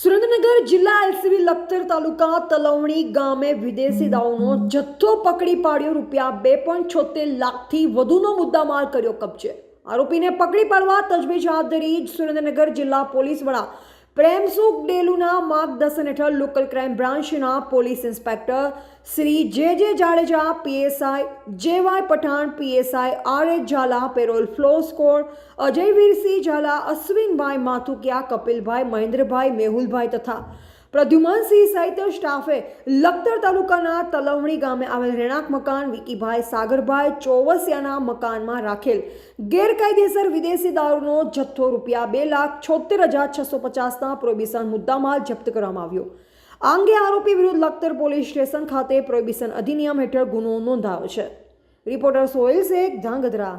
સુરેન્દ્રનગર જિલ્લા એલસીબી લખતર તાલુકા તલવણી ગામે વિદેશી દારૂનો જથ્થો પકડી પાડ્યો. ₹2.76 લાખથી વધુનો મુદ્દામાલ કર્યો કબજે. આરોપીને પકડી પાડવા તજવીજ હાથ ધરી. સુરેન્દ્રનગર જિલ્લા પોલીસ વડા પ્રેમસુખ ડેલુના માર્ગદર્શન હેઠળ લોકલ ક્રાઇમ બ્રાન્ચના police inspector Shri J Jadeja, PSI JY Pathan, PSI R Zala, parole furlough squad Ajayveersinh Zala, Ashwinbhai Mathukiya, Kapilbhai, Mahendrabhai, Mehulbhai તથા પ્રદ્યુમનસિંહ સહિત સ્ટાફે લખતર તાલુકાના તલવણી ગામે આવેલ રહેણાંક મકાન વિકીભાઈ સાગરભાઈ ચોવસિયાના મકાનમાં રાખેલ ગેરકાયદેસર વિદેશી દારૂનો જથ્થો ₹2,76,650ના પ્રોહિબિશન મુદ્દામાલ જપ્ત કરવામાં આવ્યો. આ અંગે આરોપી વિરુદ્ધ લખતર પોલીસ સ્ટેશન ખાતે પ્રોહિબિશન અધિનિયમ હેઠળ ગુનો નોંધાયો છે. રિપોર્ટર સોહેલ શેખ, ધાંગધ્રા.